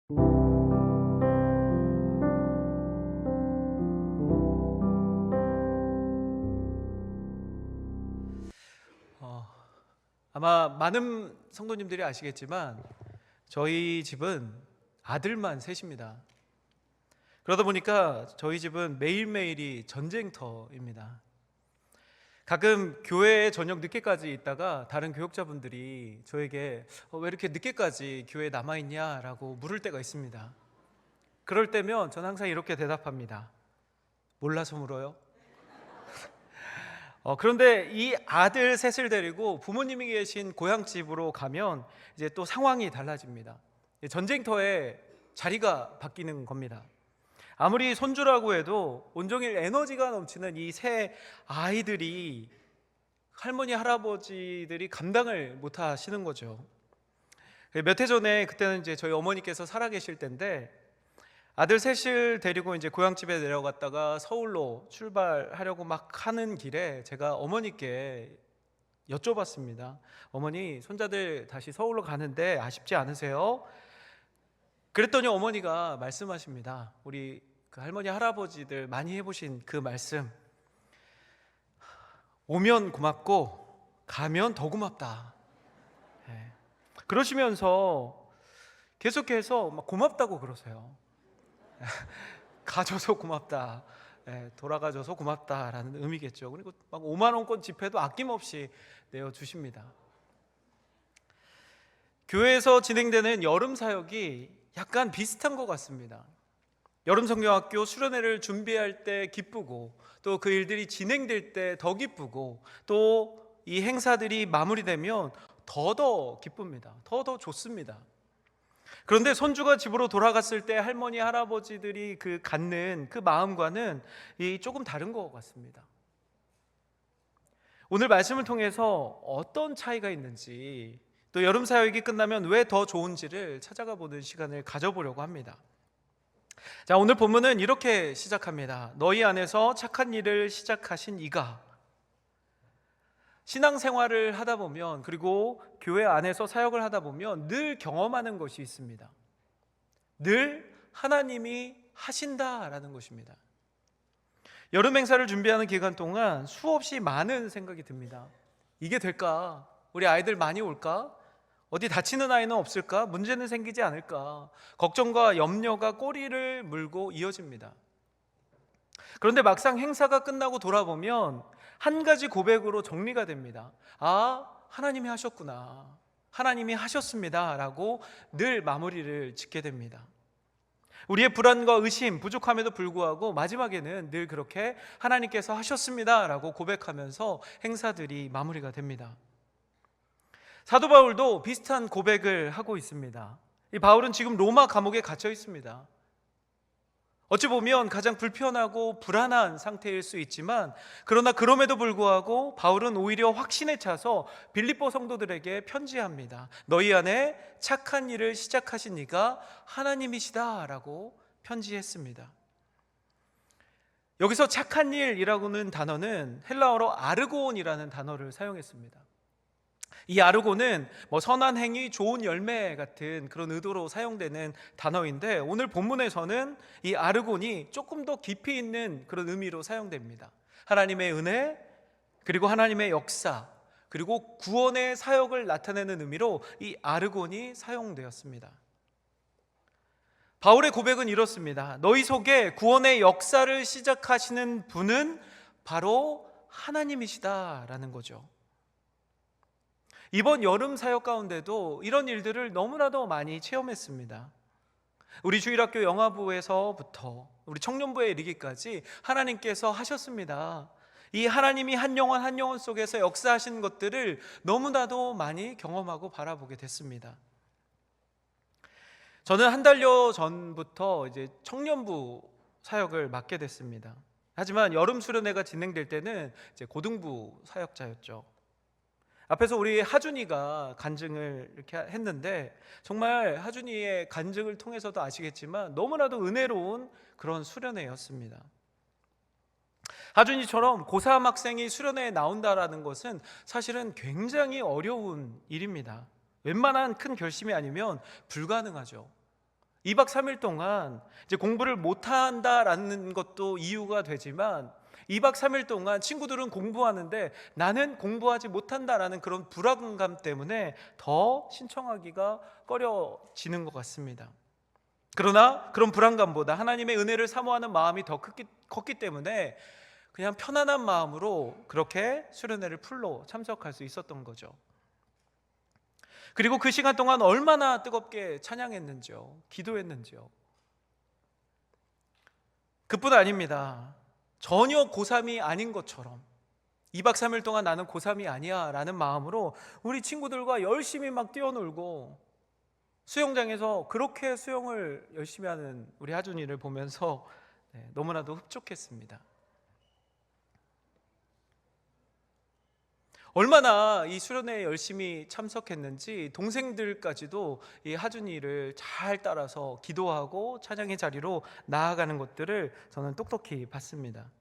아마 많은 성도님들이 아시겠지만 저희 집은 아들만 셋입니다. 그러다 보니까 저희 집은 매일매일이 전쟁터입니다. 가끔 교회에 저녁 늦게까지 있다가 다른 교역자분들이 저에게 왜 이렇게 늦게까지 교회에 남아있냐 라고 물을 때가 있습니다. 그럴 때면 저는 항상 이렇게 대답합니다. 몰라서 물어요? 그런데 이 아들 셋을 데리고 부모님이 계신 고향집으로 가면 이제 또 상황이 달라집니다. 전쟁터에 자리가 바뀌는 겁니다. 아무리 손주라고 해도 온종일 에너지가 넘치는 이 세 아이들이 할머니 할아버지들이 감당을 못 하시는 거죠. 몇 해 전에 그때는 이제 저희 어머니께서 살아계실 때인데 아들 셋을 데리고 이제 고향집에 내려갔다가 서울로 출발하려고 막 하는 길에 제가 어머니께 여쭤봤습니다. 어머니, 손자들 다시 서울로 가는데 아쉽지 않으세요? 그랬더니 어머니가 말씀하십니다. 우리 그 할머니 할아버지들 많이 해보신 그 말씀, 오면 고맙고 가면 더 고맙다. 그러시면서 계속해서 막 고맙다고 그러세요. 가줘서 고맙다, 돌아가줘서 고맙다라는 의미겠죠. 그리고 막 5만 원권 지폐도 아낌없이 내어주십니다. 교회에서 진행되는 여름 사역이 약간 비슷한 것 같습니다. 여름 성경학교 수련회를 준비할 때 기쁘고 또 그 일들이 진행될 때 더 기쁘고 또 이 행사들이 마무리되면 더더 기쁩니다. 더더 좋습니다. 그런데 손주가 집으로 돌아갔을 때 할머니 할아버지들이 그 갖는 그 마음과는 조금 다른 것 같습니다. 오늘 말씀을 통해서 어떤 차이가 있는지, 또 여름 사역이 끝나면 왜 더 좋은지를 찾아가 보는 시간을 가져보려고 합니다. 자, 오늘 본문은 이렇게 시작합니다. 너희 안에서 착한 일을 시작하신 이가. 신앙생활을 하다 보면, 그리고 교회 안에서 사역을 하다 보면 늘 경험하는 것이 있습니다. 늘 하나님이 하신다라는 것입니다. 여름 행사를 준비하는 기간 동안 수없이 많은 생각이 듭니다. 이게 될까? 우리 아이들 많이 올까? 어디 다치는 아이는 없을까? 문제는 생기지 않을까? 걱정과 염려가 꼬리를 물고 이어집니다. 그런데 막상 행사가 끝나고 돌아보면 한 가지 고백으로 정리가 됩니다. 아, 하나님이 하셨구나, 하나님이 하셨습니다 라고 늘 마무리를 짓게 됩니다. 우리의 불안과 의심, 부족함에도 불구하고 마지막에는 늘 그렇게 하나님께서 하셨습니다 라고 고백하면서 행사들이 마무리가 됩니다. 사도 바울도 비슷한 고백을 하고 있습니다. 이 바울은 지금 로마 감옥에 갇혀 있습니다. 어찌 보면 가장 불편하고 불안한 상태일 수 있지만, 그러나 그럼에도 불구하고 바울은 오히려 확신에 차서 빌립보 성도들에게 편지합니다. 너희 안에 착한 일을 시작하신 이가 하나님이시다 라고 편지했습니다. 여기서 착한 일이라고는 단어는 헬라어로 아르고온이라는 단어를 사용했습니다. 이 아르고는 선한 행위, 좋은 열매 같은 그런 의도로 사용되는 단어인데, 오늘 본문에서는 이 아르곤이 조금 더 깊이 있는 그런 의미로 사용됩니다. 하나님의 은혜, 그리고 하나님의 역사, 그리고 구원의 사역을 나타내는 의미로 이 아르곤이 사용되었습니다. 바울의 고백은 이렇습니다. 너희 속에 구원의 역사를 시작하시는 분은 바로 하나님이시다라는 거죠. 이번 여름 사역 가운데도 이런 일들을 너무나도 많이 체험했습니다. 우리 주일학교 영화부에서부터 우리 청년부에 이르기까지 하나님께서 하셨습니다. 이 하나님이 한 영혼 한 영혼 속에서 역사하신 것들을 너무나도 많이 경험하고 바라보게 됐습니다. 저는 한 달여 전부터 이제 청년부 사역을 맡게 됐습니다. 하지만 여름 수련회가 진행될 때는 이제 고등부 사역자였죠. 앞에서 우리 하준이가 간증을 이렇게 했는데, 정말 하준이의 간증을 통해서도 아시겠지만 너무나도 은혜로운 그런 수련회였습니다. 하준이처럼 고3 학생이 수련회에 나온다라는 것은 사실은 굉장히 어려운 일입니다. 웬만한 큰 결심이 아니면 불가능하죠. 2박 3일 동안 이제 공부를 못한다라는 것도 이유가 되지만 2박 3일 동안 친구들은 공부하는데 나는 공부하지 못한다라는 그런 불안감 때문에 더 신청하기가 꺼려지는 것 같습니다. 그러나 그런 불안감보다 하나님의 은혜를 사모하는 마음이 더 컸기 때문에 그냥 편안한 마음으로 그렇게 수련회를 풀로 참석할 수 있었던 거죠. 그리고 그 시간 동안 얼마나 뜨겁게 찬양했는지요, 기도했는지요. 그뿐 아닙니다. 전혀 고3이 아닌 것처럼 2박 3일 동안 나는 고3이 아니야 라는 마음으로 우리 친구들과 열심히 막 뛰어놀고 수영장에서 그렇게 수영을 열심히 하는 우리 하준이를 보면서 너무나도 흡족했습니다. 얼마나 이 수련회에 열심히 참석했는지 동생들까지도 이 하준이를 잘 따라서 기도하고 찬양의 자리로 나아가는 것들을 저는 똑똑히 봤습니다.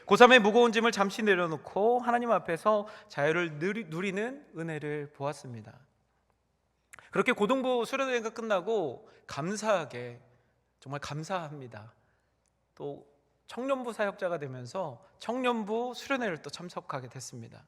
고3의 무거운 짐을 잠시 내려놓고 하나님 앞에서 자유를 누리는 은혜를 보았습니다. 그렇게 고등부 수련회가 끝나고 감사하게, 정말 감사합니다, 또 청년부 사역자가 되면서 청년부 수련회를 또 참석하게 됐습니다.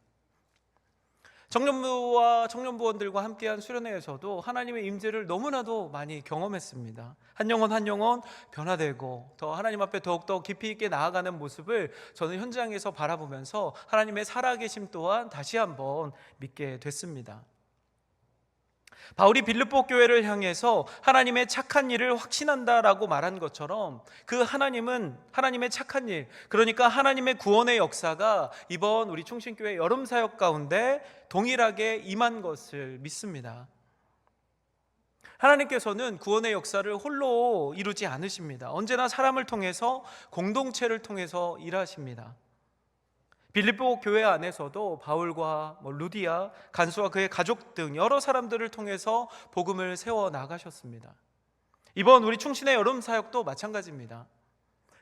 청년부와 청년부원들과 함께한 수련회에서도 하나님의 임재를 너무나도 많이 경험했습니다. 한 영혼 한 영혼 변화되고 더 하나님 앞에 더욱더 깊이 있게 나아가는 모습을 저는 현장에서 바라보면서 하나님의 살아계심 또한 다시 한번 믿게 됐습니다. 바울이 빌립보 교회를 향해서 하나님의 착한 일을 확신한다라고 말한 것처럼 그 하나님은 하나님의 착한 일, 그러니까 하나님의 구원의 역사가 이번 우리 충신교회 여름 사역 가운데 동일하게 임한 것을 믿습니다. 하나님께서는 구원의 역사를 홀로 이루지 않으십니다. 언제나 사람을 통해서, 공동체를 통해서 일하십니다. 빌립보 교회 안에서도 바울과 루디아, 간수와 그의 가족 등 여러 사람들을 통해서 복음을 세워 나가셨습니다. 이번 우리 충신의 여름 사역도 마찬가지입니다.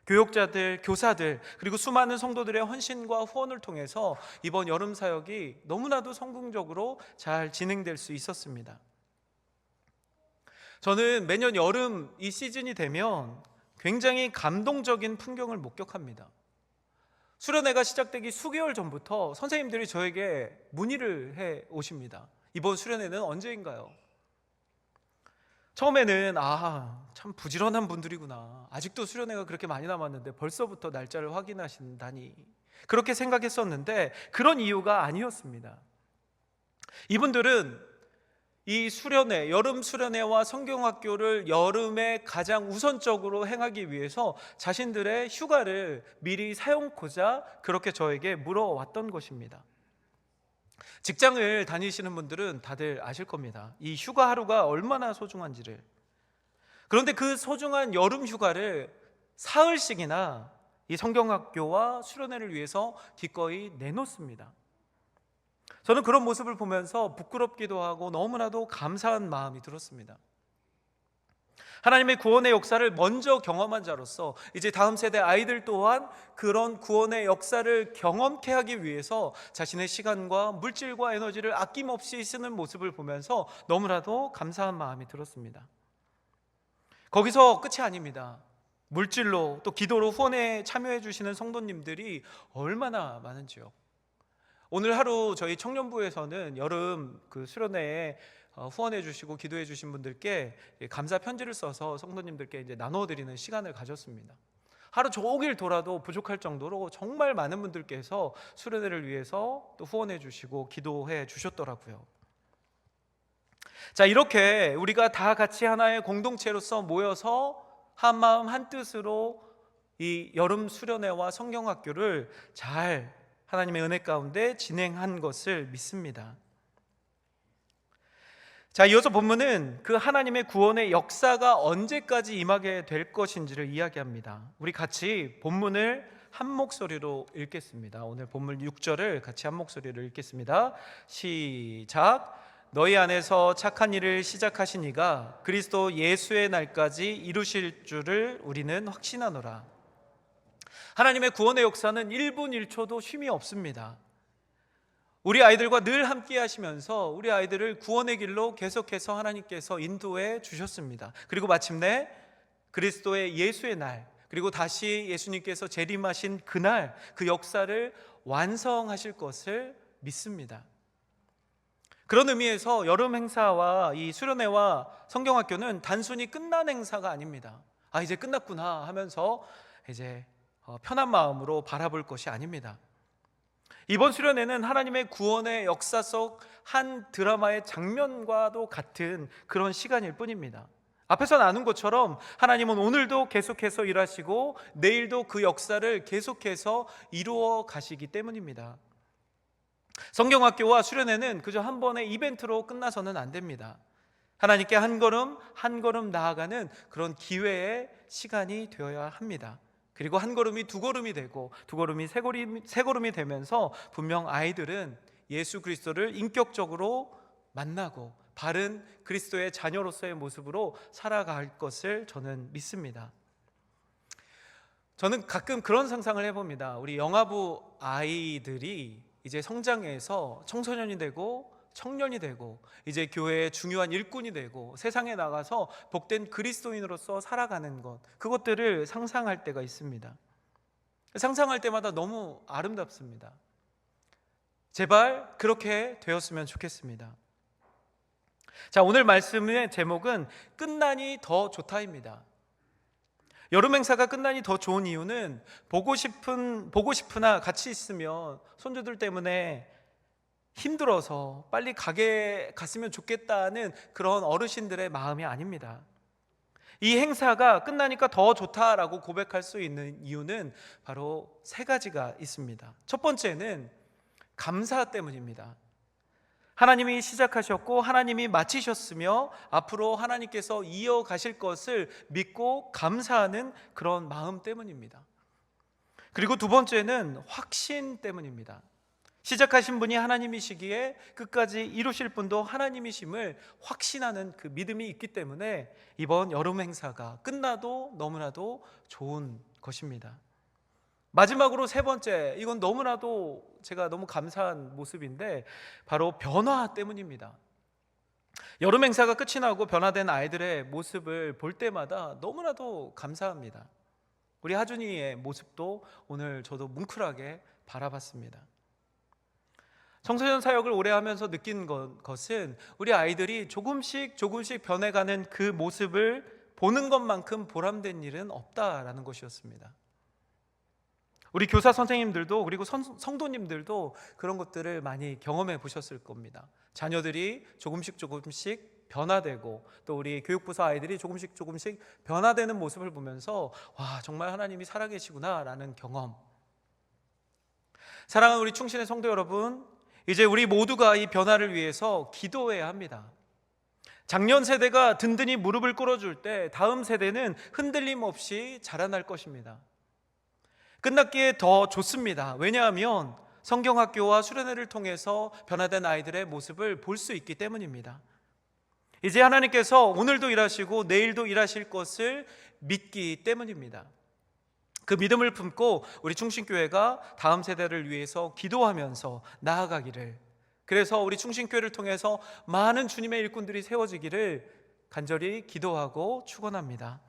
교육자들, 교사들, 그리고 수많은 성도들의 헌신과 후원을 통해서 이번 여름 사역이 너무나도 성공적으로 잘 진행될 수 있었습니다. 저는 매년 여름 이 시즌이 되면 굉장히 감동적인 풍경을 목격합니다. 수련회가 시작되기 수개월 전부터 선생님들이 저에게 문의를 해 오십니다. 이번 수련회는 언제인가요? 처음에는 참 부지런한 분들이구나, 아직도 수련회가 그렇게 많이 남았는데 벌써부터 날짜를 확인하신다니, 그렇게 생각했었는데 그런 이유가 아니었습니다. 이분들은 이 수련회, 여름 수련회와 성경학교를 여름에 가장 우선적으로 행하기 위해서 자신들의 휴가를 미리 사용코자 그렇게 저에게 물어왔던 것입니다. 직장을 다니시는 분들은 다들 아실 겁니다. 이 휴가 하루가 얼마나 소중한지를. 그런데 그 소중한 여름 휴가를 사흘씩이나 이 성경학교와 수련회를 위해서 기꺼이 내놓습니다. 저는 그런 모습을 보면서 부끄럽기도 하고 너무나도 감사한 마음이 들었습니다. 하나님의 구원의 역사를 먼저 경험한 자로서 이제 다음 세대 아이들 또한 그런 구원의 역사를 경험케 하기 위해서 자신의 시간과 물질과 에너지를 아낌없이 쓰는 모습을 보면서 너무나도 감사한 마음이 들었습니다. 거기서 끝이 아닙니다. 물질로 또 기도로 후원에 참여해 주시는 성도님들이 얼마나 많은지요. 오늘 하루 저희 청년부에서는 여름 그 수련회에 후원해 주시고 기도해 주신 분들께 감사 편지를 써서 성도님들께 이제 나눠 드리는 시간을 가졌습니다. 하루 종일 돌아도 부족할 정도로 정말 많은 분들께서 수련회를 위해서 또 후원해 주시고 기도해 주셨더라고요. 자, 이렇게 우리가 다 같이 하나의 공동체로서 모여서 한 마음 한 뜻으로 이 여름 수련회와 성경학교를 잘 하나님의 은혜 가운데 진행한 것을 믿습니다. 자, 이어서 본문은 그 하나님의 구원의 역사가 언제까지 임하게 될 것인지를 이야기합니다. 우리 같이 본문을 한 목소리로 읽겠습니다. 오늘 본문 6절을 같이 한 목소리로 읽겠습니다. 시작. 너희 안에서 착한 일을 시작하신 이가 그리스도 예수의 날까지 이루실 줄을 우리는 확신하노라. 하나님의 구원의 역사는 1분 1초도 쉼이 없습니다. 우리 아이들과 늘 함께 하시면서 우리 아이들을 구원의 길로 계속해서 하나님께서 인도해 주셨습니다. 그리고 마침내 그리스도의 예수의 날, 그리고 다시 예수님께서 재림하신 그날, 그 역사를 완성하실 것을 믿습니다. 그런 의미에서 여름 행사와 이 수련회와 성경학교는 단순히 끝난 행사가 아닙니다. 이제 끝났구나 하면서 이제 편한 마음으로 바라볼 것이 아닙니다. 이번 수련회는 하나님의 구원의 역사 속 한 드라마의 장면과도 같은 그런 시간일 뿐입니다. 앞에서 나눈 것처럼 하나님은 오늘도 계속해서 일하시고 내일도 그 역사를 계속해서 이루어 가시기 때문입니다. 성경학교와 수련회는 그저 한 번의 이벤트로 끝나서는 안 됩니다. 하나님께 한 걸음 한 걸음 나아가는 그런 기회의 시간이 되어야 합니다. 그리고 한 걸음이 두 걸음이 되고 두 걸음이 세 걸음이 되면서 분명 아이들은 예수 그리스도를 인격적으로 만나고 바른 그리스도의 자녀로서의 모습으로 살아갈 것을 저는 믿습니다. 저는 가끔 그런 상상을 해봅니다. 우리 영아부 아이들이 이제 성장해서 청소년이 되고 청년이 되고 이제 교회의 중요한 일꾼이 되고 세상에 나가서 복된 그리스도인으로서 살아가는 것, 그것들을 상상할 때가 있습니다. 상상할 때마다 너무 아름답습니다. 제발 그렇게 되었으면 좋겠습니다. 자, 오늘 말씀의 제목은 끝나니 더 좋다입니다. 여름 행사가 끝나니 더 좋은 이유는 보고 싶으나 같이 있으면 손주들 때문에 힘들어서 빨리 갔으면 좋겠다는 그런 어르신들의 마음이 아닙니다. 이 행사가 끝나니까 더 좋다라고 고백할 수 있는 이유는 바로 세 가지가 있습니다. 첫 번째는 감사 때문입니다. 하나님이 시작하셨고 하나님이 마치셨으며 앞으로 하나님께서 이어가실 것을 믿고 감사하는 그런 마음 때문입니다. 그리고 두 번째는 확신 때문입니다. 시작하신 분이 하나님이시기에 끝까지 이루실 분도 하나님이심을 확신하는 그 믿음이 있기 때문에 이번 여름 행사가 끝나도 너무나도 좋은 것입니다. 마지막으로 세 번째, 이건 너무나도 제가 너무 감사한 모습인데 바로 변화 때문입니다. 여름 행사가 끝이 나고 변화된 아이들의 모습을 볼 때마다 너무나도 감사합니다. 우리 하준이의 모습도 오늘 저도 뭉클하게 바라봤습니다. 청소년 사역을 오래 하면서 느낀 것은 우리 아이들이 조금씩 변해가는 그 모습을 보는 것만큼 보람된 일은 없다라는 것이었습니다. 우리 교사 선생님들도 그리고 성도님들도 그런 것들을 많이 경험해 보셨을 겁니다. 자녀들이 조금씩 변화되고 또 우리 교육부서 아이들이 조금씩 변화되는 모습을 보면서 와, 정말 하나님이 살아계시구나 라는 경험. 사랑하는 우리 충신의 성도 여러분, 이제 우리 모두가 이 변화를 위해서 기도해야 합니다. 작년 세대가 든든히 무릎을 꿇어줄 때 다음 세대는 흔들림 없이 자라날 것입니다. 끝났기에 더 좋습니다. 왜냐하면 성경학교와 수련회를 통해서 변화된 아이들의 모습을 볼 수 있기 때문입니다. 이제 하나님께서 오늘도 일하시고 내일도 일하실 것을 믿기 때문입니다. 그 믿음을 품고 우리 충신교회가 다음 세대를 위해서 기도하면서 나아가기를, 그래서 우리 충신교회를 통해서 많은 주님의 일꾼들이 세워지기를 간절히 기도하고 축원합니다.